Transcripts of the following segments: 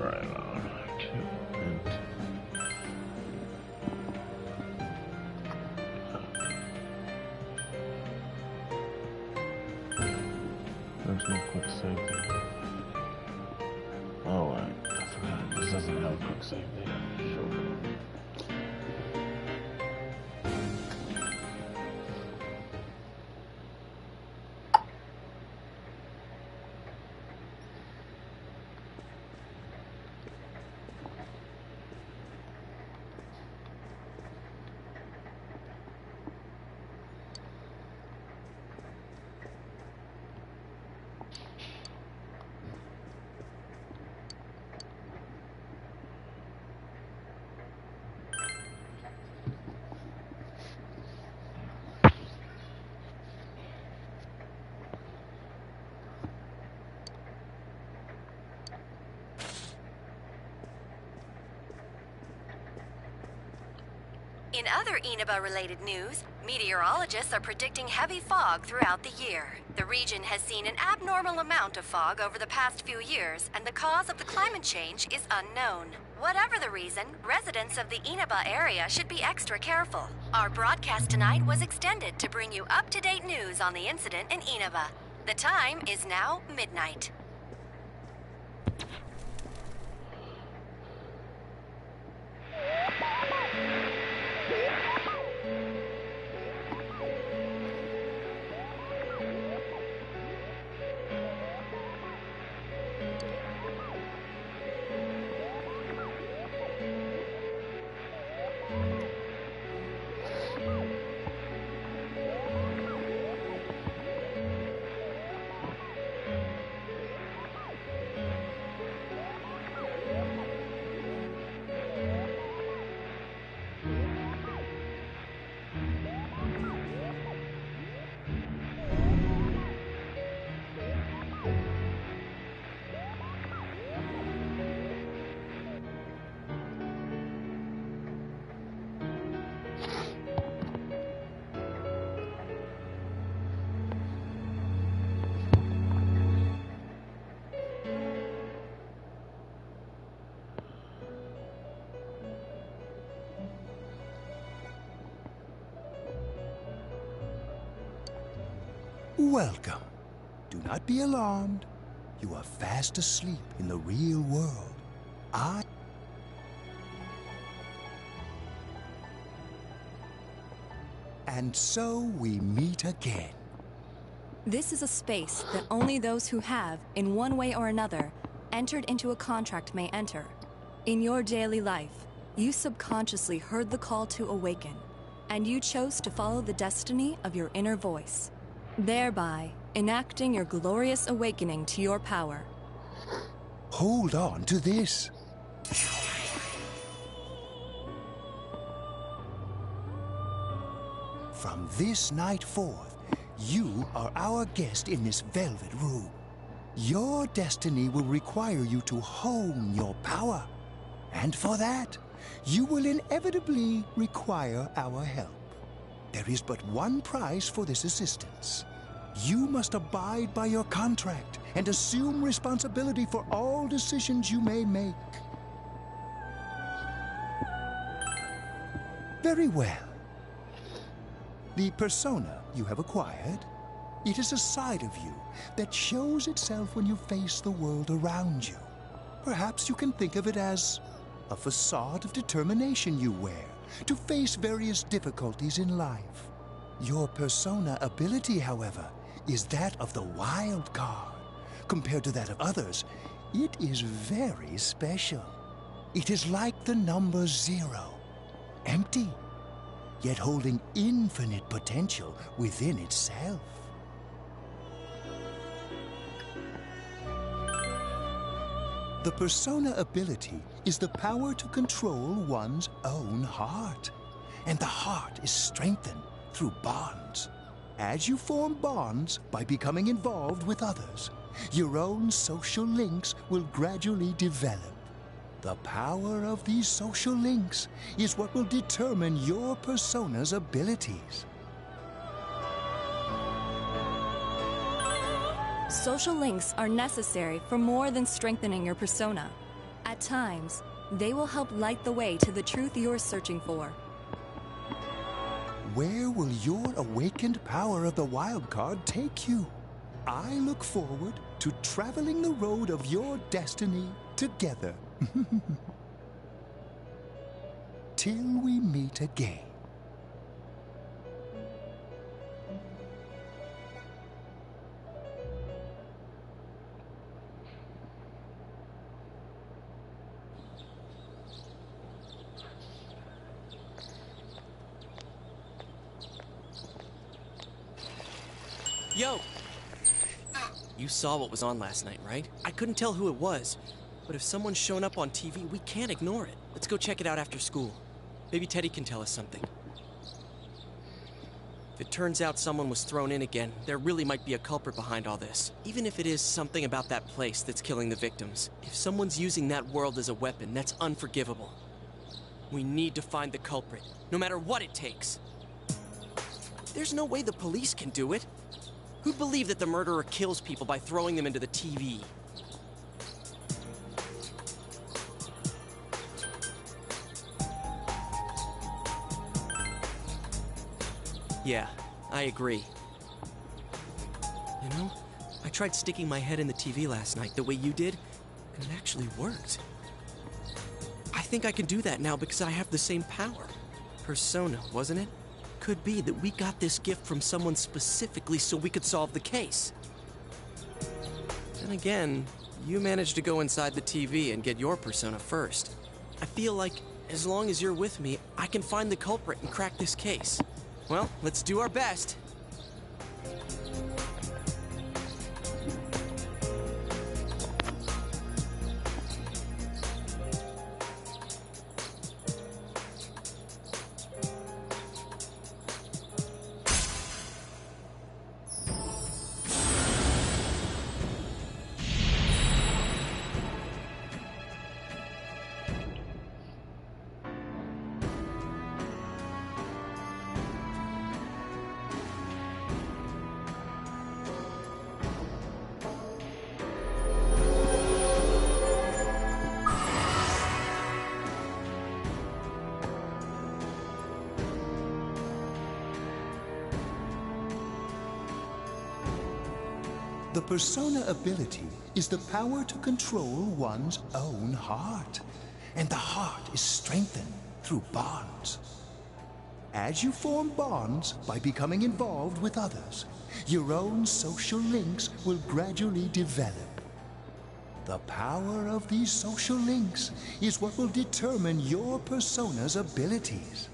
right on. There's no quick save there. Oh, wait. I forgot. This doesn't have a quick save there. Sure. In other Inaba-related news, meteorologists are predicting heavy fog throughout the year. The region has seen an abnormal amount of fog over the past few years, and the cause of the climate change is unknown. Whatever the reason, residents of the Inaba area should be extra careful. Our broadcast tonight was extended to bring you up-to-date news on the incident in Inaba. The time is now midnight. Welcome. Do not be alarmed. You are fast asleep in the real world. And so we meet again. This is a space that only those who have, in one way or another, entered into a contract may enter. In your daily life, you subconsciously heard the call to awaken, and you chose to follow the destiny of your inner voice, thereby enacting your glorious awakening to your power. Hold on to this. From this night forth, you are our guest in this velvet room. Your destiny will require you to hone your power. And for that, you will inevitably require our help. There is but one price for this assistance. You must abide by your contract and assume responsibility for all decisions you may make. Very well. The persona you have acquired, it is a side of you that shows itself when you face the world around you. Perhaps you can think of it as a facade of determination you wear to face various difficulties in life. Your persona ability, however, is that of the wild card. Compared to that of others, it is very special. It is like the number 0, empty, yet holding infinite potential within itself. The persona ability is the power to control one's own heart, and the heart is strengthened through bonds. As you form bonds by becoming involved with others, your own social links will gradually develop. The power of these social links is what will determine your persona's abilities. Social links are necessary for more than strengthening your persona. At times, they will help light the way to the truth you're searching for. Where will your awakened power of the wild card take you? I look forward to traveling the road of your destiny together. Till we meet again. Yo! You saw what was on last night, right? I couldn't tell who it was, but if someone's shown up on TV, we can't ignore it. Let's go check it out after school. Maybe Teddy can tell us something. If it turns out someone was thrown in again, there really might be a culprit behind all this. Even if it is something about that place that's killing the victims. If someone's using that world as a weapon, that's unforgivable. We need to find the culprit, no matter what it takes. There's no way the police can do it. Who'd believe that the murderer kills people by throwing them into the TV? Yeah, I agree. You know, I tried sticking my head in the TV last night the way you did, and it actually worked. I think I can do that now because I have the same power. Persona, wasn't it? Could be that we got this gift from someone specifically so we could solve the case. Then again, you managed to go inside the TV and get your persona first. I feel like, as long as you're with me, I can find the culprit and crack this case. Well, let's do our best. The persona ability is the power to control one's own heart. And the heart is strengthened through bonds. As you form bonds by becoming involved with others, your own social links will gradually develop. The power of these social links is what will determine your persona's abilities.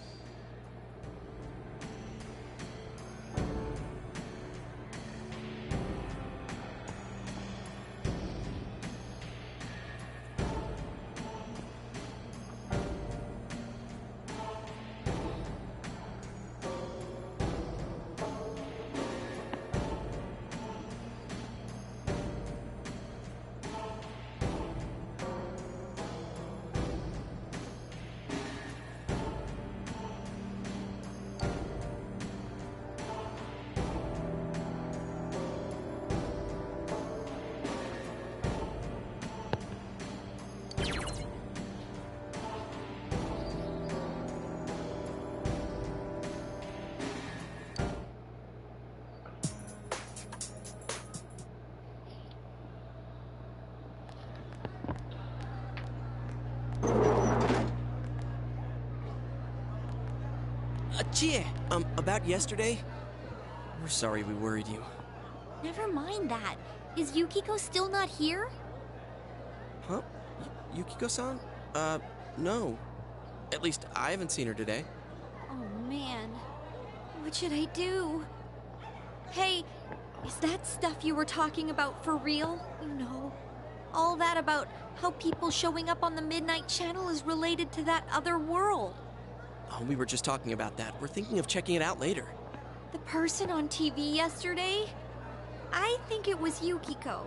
Chie, about yesterday? We're sorry we worried you. Never mind that. Is Yukiko still not here? Huh? Yukiko-san? No. At least I haven't seen her today. Oh man. What should I do? Hey, is that stuff you were talking about for real? You know, all that about how people showing up on the Midnight Channel is related to that other world. Oh, we were just talking about that. We're thinking of checking it out later. The person on TV yesterday? I think it was Yukiko.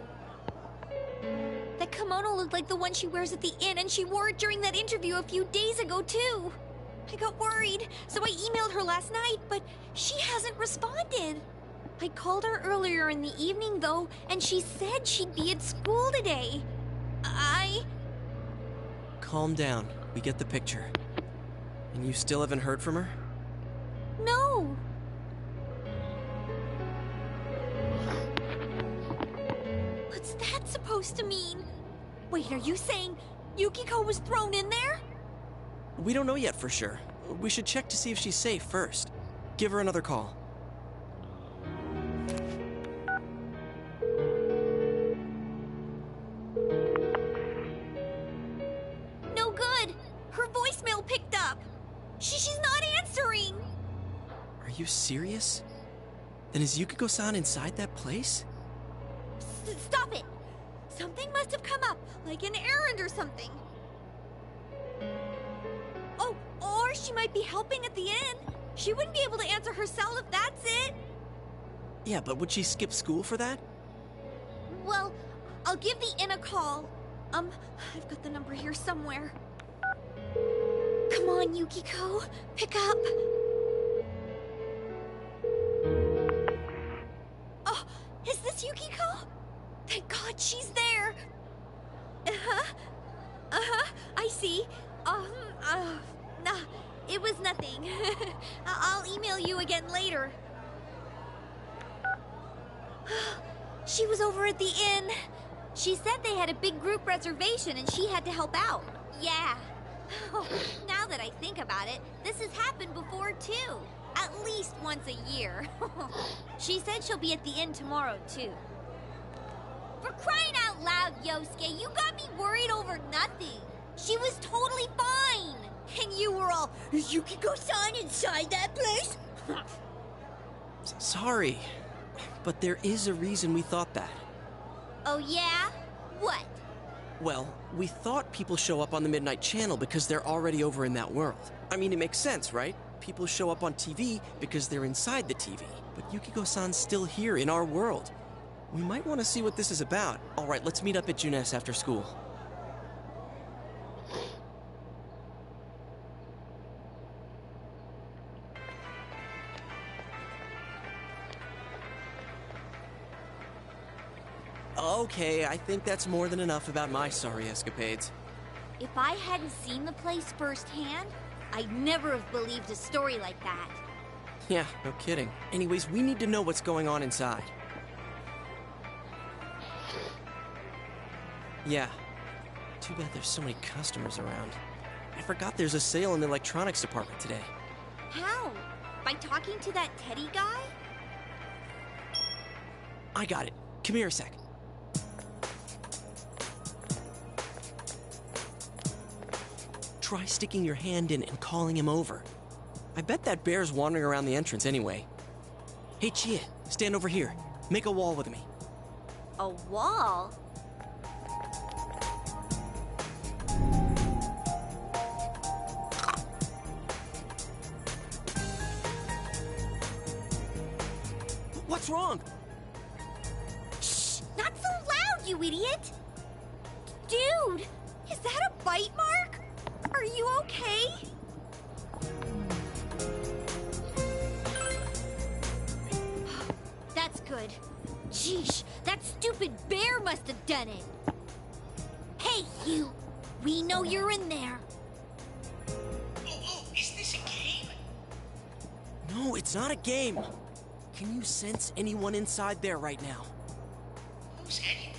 That kimono looked like the one she wears at the inn, and she wore it during that interview a few days ago, too. I got worried, so I emailed her last night, but she hasn't responded. I called her earlier in the evening, though, and she said she'd be at school today. calm down. We get the picture. And you still haven't heard from her? No. What's that supposed to mean? Wait, are you saying Yukiko was thrown in there? We don't know yet for sure. We should check to see if she's safe first. Give her another call. No good. Her voicemail picked up. She's not answering. Are you serious? Then is Yukiko-san inside that place? Stop it. Something must have come up, like an errand or something. Oh, or she might be helping at the inn. She wouldn't be able to answer herself if that's it. Yeah, but would she skip school for that? Well, I'll give the inn a call. I've got the number here somewhere. Come on, Yukiko. Pick up. Oh, is this Yukiko? Thank God she's there. I see. Nah, it was nothing. I'll email you again later. She was over at the inn. She said they had a big group reservation and she had to help out. Yeah. Now that I think about it, this has happened before too. At least once a year. She said she'll be at the inn tomorrow too. For crying out loud, Yosuke, you got me worried over nothing. She was totally fine. And you were all, is Yukiko-san inside that place? Sorry, but there is a reason we thought that. Oh yeah? What? Well, we thought people show up on the Midnight Channel because they're already over in that world. I mean, it makes sense, right? People show up on TV because they're inside the TV. But Yukiko-san's still here in our world. We might want to see what this is about. All right, let's meet up at Junes after school. Okay, I think that's more than enough about my sorry escapades. If I hadn't seen the place firsthand, I'd never have believed a story like that. Yeah, no kidding. Anyways, we need to know what's going on inside. Yeah. Too bad there's so many customers around. I forgot there's a sale in the electronics department today. How? By talking to that Teddy guy? I got it. Come here a sec. Try sticking your hand in and calling him over. I bet that bear's wandering around the entrance anyway. Hey, Chie, stand over here. Make a wall with me. A wall? What's wrong? Shh! Not so loud, you idiot! Dude! Is that a bite mark? Are you okay? That's good. Sheesh, that stupid bear must have done it. Hey, you! We know you're in there. Oh, is this a game? No, it's not a game. Can you sense anyone inside there right now? Who's anyone?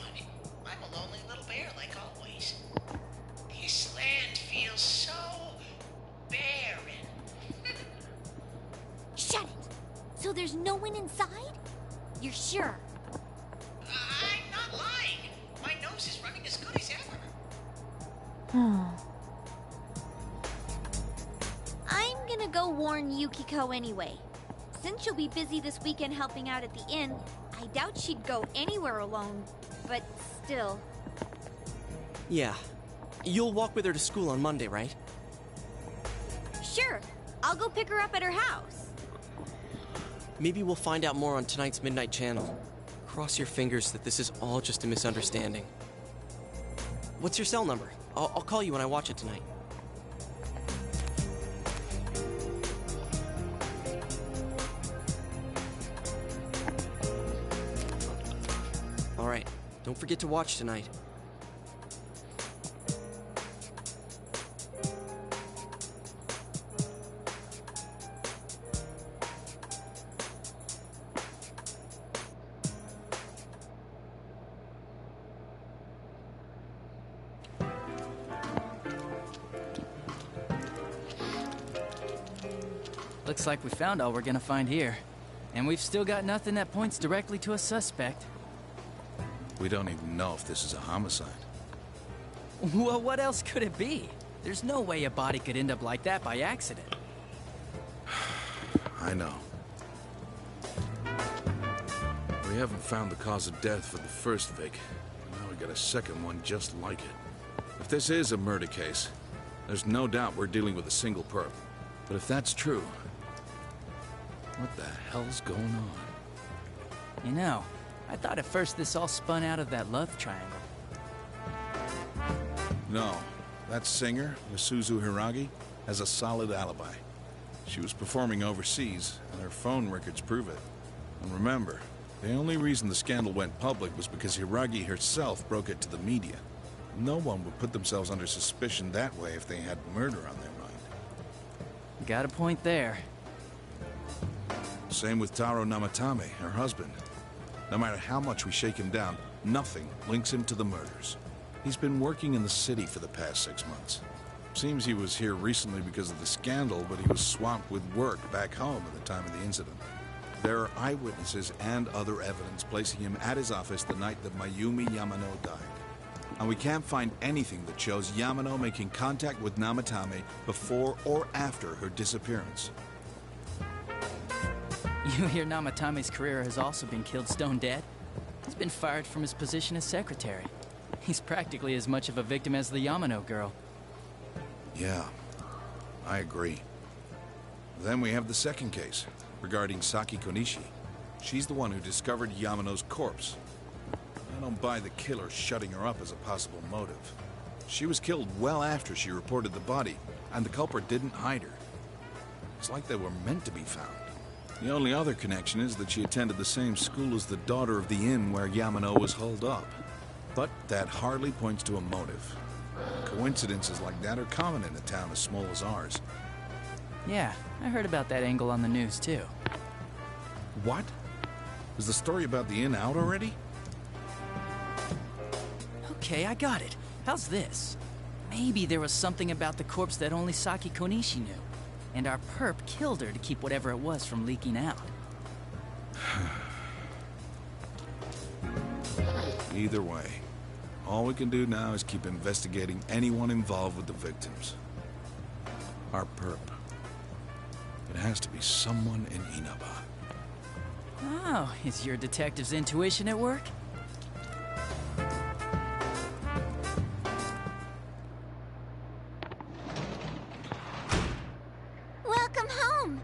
I'm a lonely little bear, like always. This land feels so barren. Shut it! So there's no one inside? You're sure? I'm not lying. My nose is running as good as ever. I'm gonna go warn Yukiko anyway. Since she'll be busy this weekend helping out at the inn, I doubt she'd go anywhere alone, but still. Yeah. You'll walk with her to school on Monday, right? Sure, I'll go pick her up at her house. Maybe we'll find out more on tonight's Midnight Channel. Cross your fingers that this is all just a misunderstanding. What's your cell number? I'll call you when I watch it tonight. All right, don't forget to watch tonight. Looks like we found all we're gonna find here. And we've still got nothing that points directly to a suspect. We don't even know if this is a homicide. Well, what else could it be? There's no way a body could end up like that by accident. I know. We haven't found the cause of death for the first Vic. Now we got a second one just like it. If this is a murder case, there's no doubt we're dealing with a single perp. But if that's true, what the hell's going on? You know, I thought at first this all spun out of that love triangle. No. That singer, Misuzu Hiragi, has a solid alibi. She was performing overseas, and her phone records prove it. And remember, the only reason the scandal went public was because Hiragi herself broke it to the media. No one would put themselves under suspicion that way if they had murder on their mind. Got a point there. Same with Taro Namatame, her husband. No matter how much we shake him down, nothing links him to the murders. He's been working in the city for the past 6 months. Seems he was here recently because of the scandal, but he was swamped with work back home at the time of the incident. There are eyewitnesses and other evidence placing him at his office the night that Mayumi Yamano died. And we can't find anything that shows Yamano making contact with Namatame before or after her disappearance. You hear Namatame's career has also been killed stone dead? He's been fired from his position as secretary. He's practically as much of a victim as the Yamano girl. Yeah, I agree. Then we have the second case, regarding Saki Konishi. She's the one who discovered Yamano's corpse. I don't buy the killer shutting her up as a possible motive. She was killed well after she reported the body, and the culprit didn't hide her. It's like they were meant to be found. The only other connection is that she attended the same school as the daughter of the inn where Yamano was holed up. But that hardly points to a motive. Coincidences like that are common in a town as small as ours. Yeah, I heard about that angle on the news too. What? Is the story about the inn out already? Okay, I got it. How's this? Maybe there was something about the corpse that only Saki Konishi knew, and our perp killed her to keep whatever it was from leaking out. Either way, all we can do now is keep investigating anyone involved with the victims. Our perp. It has to be someone in Inaba. Oh, is your detective's intuition at work? Welcome home!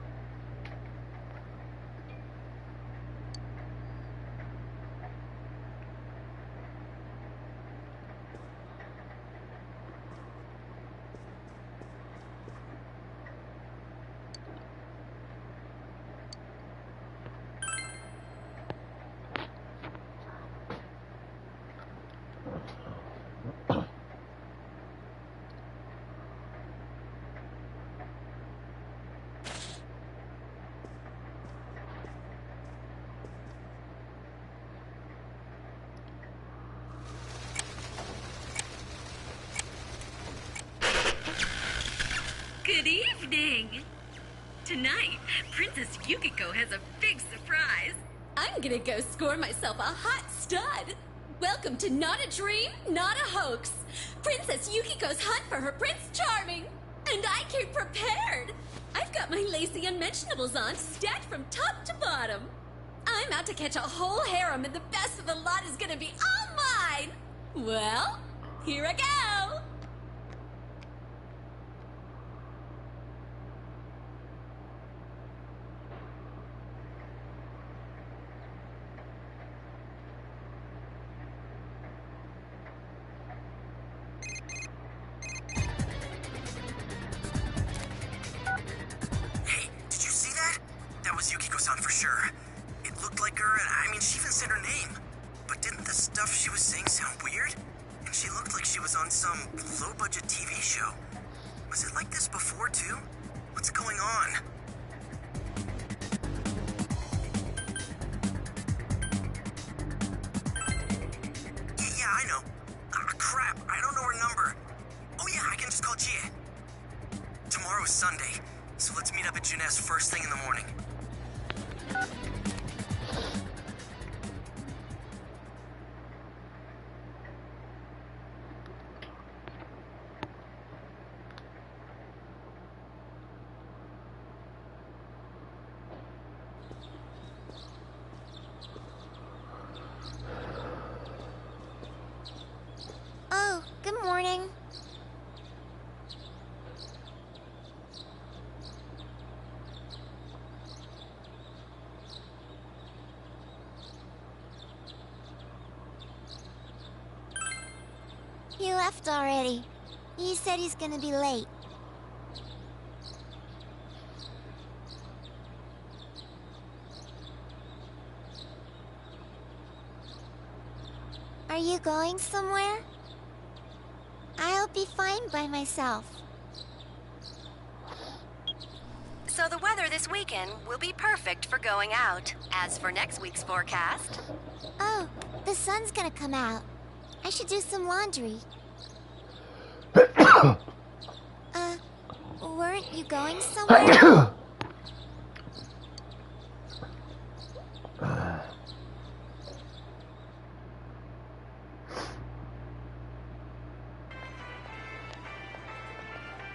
Good evening! Tonight, Princess Yukiko has a big surprise. I'm gonna go score myself a hot stud. Welcome to Not a Dream, Not a Hoax. Princess Yukiko's hunt for her Prince Charming. And I came prepared. I've got my lacy unmentionables on, stacked from top to bottom. I'm out to catch a whole harem, and the best of the lot is gonna be all mine. Well, here I go. Yukiko-san for sure. It looked like her, and I mean, she even said her name. But didn't the stuff she was saying sound weird? And she looked like she was on some low-budget TV show. Was it like this before, too? What's going on? Yeah, I know. Crap, I don't know her number. Oh yeah, I can just call Chie. Tomorrow's Sunday. So let's meet up at Junes first thing in the morning. Oh, good morning. He left already. He said he's gonna be late. Are you going somewhere? I'll be fine by myself. So the weather this weekend will be perfect for going out. As for next week's forecast... Oh, the sun's gonna come out. I should do some laundry. Weren't you going somewhere?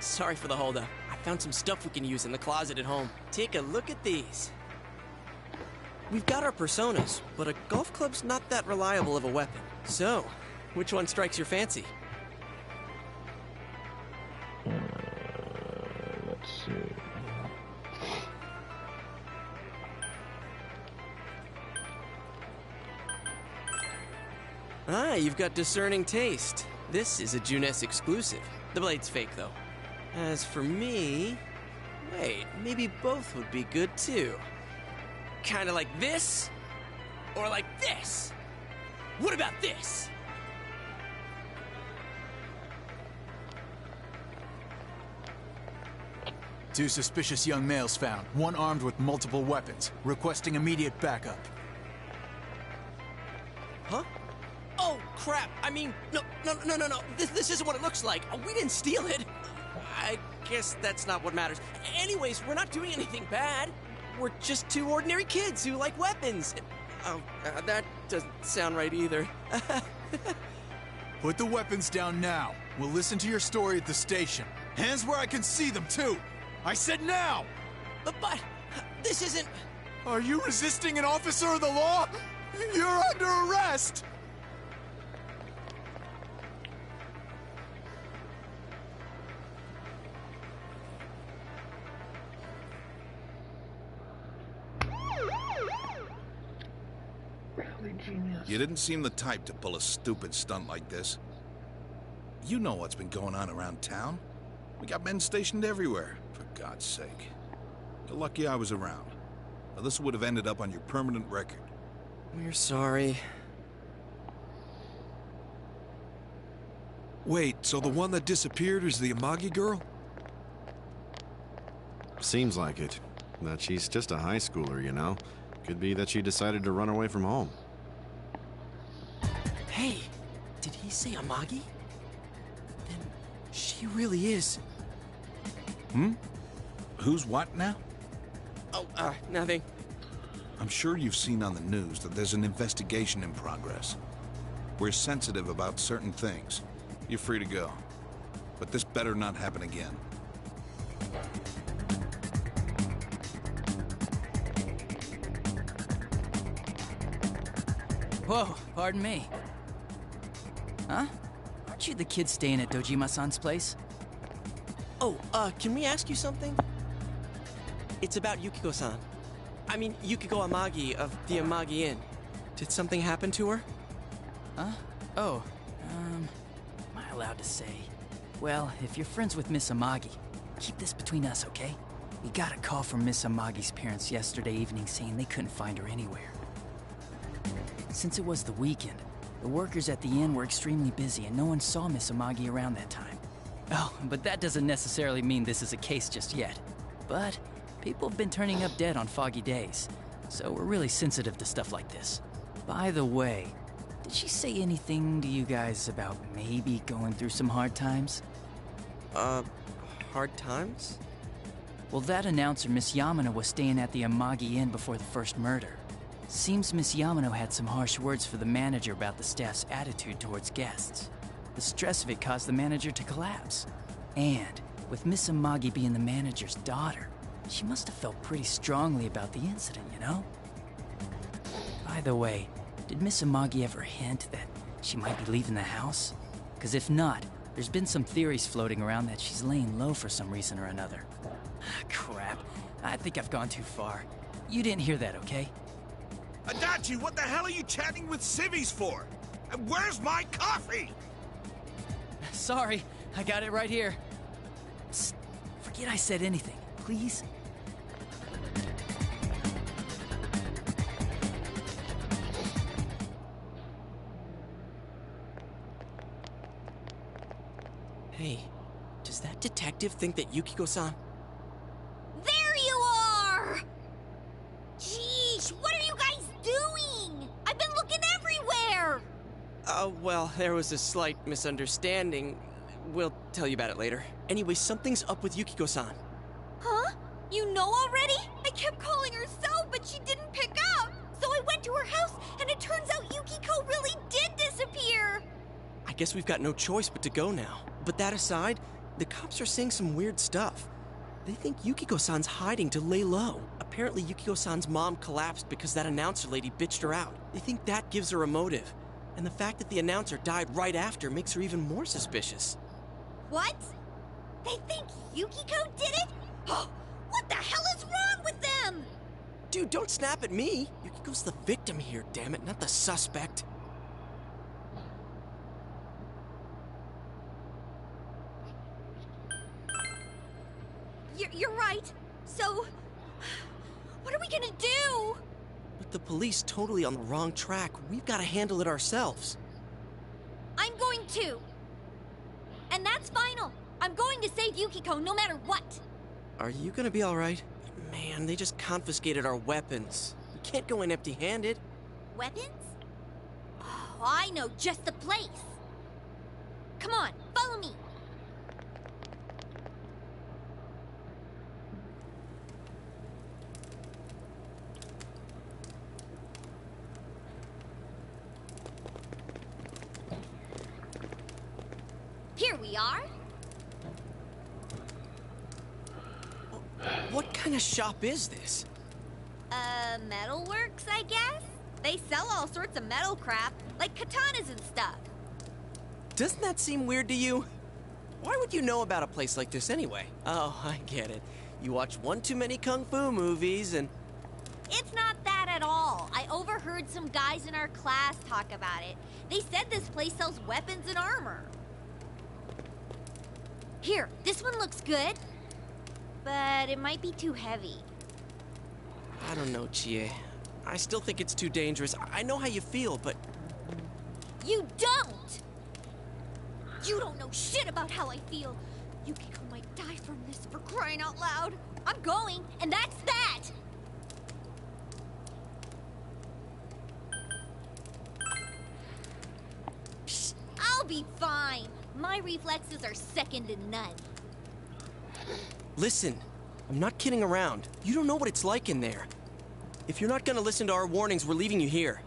Sorry for the holdup. I found some stuff we can use in the closet at home. Take a look at these. We've got our personas, but a golf club's not that reliable of a weapon. So, which one strikes your fancy? Let's see. Ah, you've got discerning taste. This is a Junes exclusive. The blade's fake, though. As for me... Wait, maybe both would be good, too. Kinda like this? Or like this? What about this? Two suspicious young males found, one armed with multiple weapons, requesting immediate backup. Huh? Oh, crap! I mean, no. This isn't what it looks like. We didn't steal it. I guess that's not what matters. Anyways, we're not doing anything bad. We're just two ordinary kids who like weapons. Oh, that doesn't sound right either. Put the weapons down now. We'll listen to your story at the station. Hands where I can see them, too! I said now! But this isn't... Are you resisting an officer of the law? You're under arrest! Really genius. You didn't seem the type to pull a stupid stunt like this. You know what's been going on around town. We got men stationed everywhere, for God's sake. You're lucky I was around. Or this would have ended up on your permanent record. We're sorry. Wait, so the one that disappeared is the Amagi girl? Seems like it. But she's just a high schooler, you know? Could be that she decided to run away from home. Hey, did he say Amagi? Then she really is. Hmm? Who's what now? Oh, nothing. I'm sure you've seen on the news that there's an investigation in progress. We're sensitive about certain things. You're free to go. But this better not happen again. Whoa, pardon me. Huh? Aren't you the kid staying at Dojima-san's place? Oh, can we ask you something? It's about Yukiko-san. I mean, Yukiko Amagi of the Amagi Inn. Did something happen to her? Huh? Oh, am I allowed to say? Well, if you're friends with Miss Amagi, keep this between us, okay? We got a call from Miss Amagi's parents yesterday evening saying they couldn't find her anywhere. Since it was the weekend, the workers at the inn were extremely busy and no one saw Miss Amagi around that time. Oh, but that doesn't necessarily mean this is a case just yet. But people have been turning up dead on foggy days, so we're really sensitive to stuff like this. By the way, did she say anything to you guys about maybe going through some hard times? Hard times? Well, that announcer, Miss Yamano, was staying at the Amagi Inn before the first murder. Seems Miss Yamano had some harsh words for the manager about the staff's attitude towards guests. The stress of it caused the manager to collapse. And with Miss Amagi being the manager's daughter, she must have felt pretty strongly about the incident, you know? By the way, did Miss Amagi ever hint that she might be leaving the house? Because if not, there's been some theories floating around that she's laying low for some reason or another. Crap. I think I've gone too far. You didn't hear that, okay? Adachi, what the hell are you chatting with civvies for? And where's my coffee? Sorry, I got it right here. Psst, forget I said anything, please. Hey, does that detective think that Yukiko-san... There you are! Jeez, what are you guys doing? I've been looking everywhere! Well, there was a slight misunderstanding. We'll tell you about it later. Anyway, something's up with Yukiko-san. Huh? You know already? I kept calling her so, but she didn't pick up. So I went to her house, and it turns out Yukiko really did disappear. I guess we've got no choice but to go now. But that aside, the cops are saying some weird stuff. They think Yukiko-san's hiding to lay low. Apparently Yukiko-san's mom collapsed because that announcer lady bitched her out. They think that gives her a motive. And the fact that the announcer died right after makes her even more suspicious. What? They think Yukiko did it? What the hell is wrong with them? Dude, don't snap at me. Yukiko's the victim here, damn it, not the suspect. You're right. So, what are we gonna do? With the police totally on the wrong track, we've got to handle it ourselves. I'm going to. And that's final. I'm going to save Yukiko no matter what. Are you gonna be alright? Man, they just confiscated our weapons. We can't go in empty-handed. Weapons? Oh, I know just the place. Come on, follow me. Here we are. What kind of shop is this? Metalworks, I guess? They sell all sorts of metal crap, like katanas and stuff. Doesn't that seem weird to you? Why would you know about a place like this anyway? Oh, I get it. You watch one too many kung fu movies and... It's not that at all. I overheard some guys in our class talk about it. They said this place sells weapons and armor. Here, this one looks good, but it might be too heavy. I don't know, Chie. I still think it's too dangerous. I know how you feel, but... You don't! You don't know shit about how I feel. Yukiko might die from this, for crying out loud. I'm going, and that's that! Psh, I'll be fine. My reflexes are second to none. Listen, I'm not kidding around. You don't know what it's like in there. If you're not gonna listen to our warnings, we're leaving you here.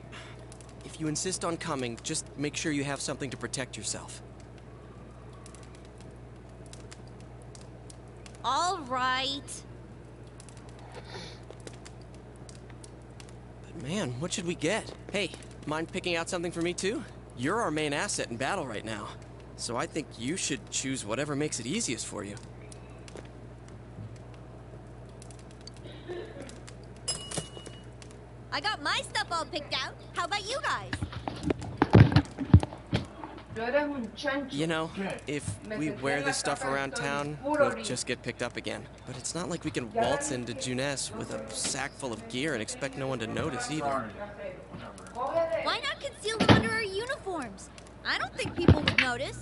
If you insist on coming, just make sure you have something to protect yourself. All right. But man, what should we get? Hey, mind picking out something for me too? You're our main asset in battle right now. So I think you should choose whatever makes it easiest for you. I got my stuff all picked out. How about you guys? You know, if we wear this stuff around town, we'll just get picked up again. But it's not like we can waltz into Junes with a sack full of gear and expect no one to notice either. Why not conceal them under our uniforms? I don't think people would notice.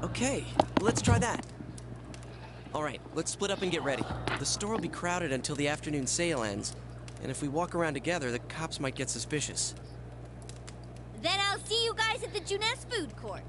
Okay, let's try that. All right, let's split up and get ready. The store will be crowded until the afternoon sale ends, and if we walk around together, the cops might get suspicious. Then I'll see you guys at the Junes food court.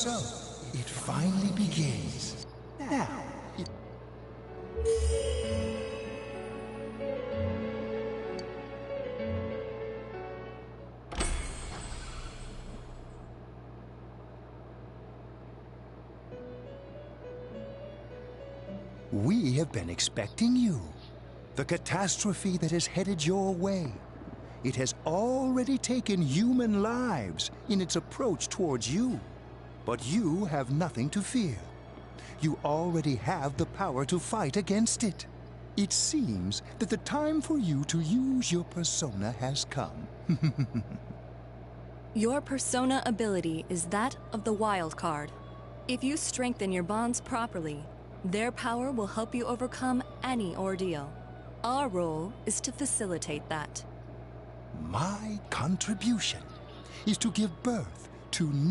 so, it finally begins. Now, we have been expecting you. The catastrophe that is headed your way. It has already taken human lives in its approach towards you. But you have nothing to fear. You already have the power to fight against it. It seems that the time for you to use your persona has come. Your persona ability is that of the wild card. If you strengthen your bonds properly, their power will help you overcome any ordeal. Our role is to facilitate that. My contribution is to give birth to new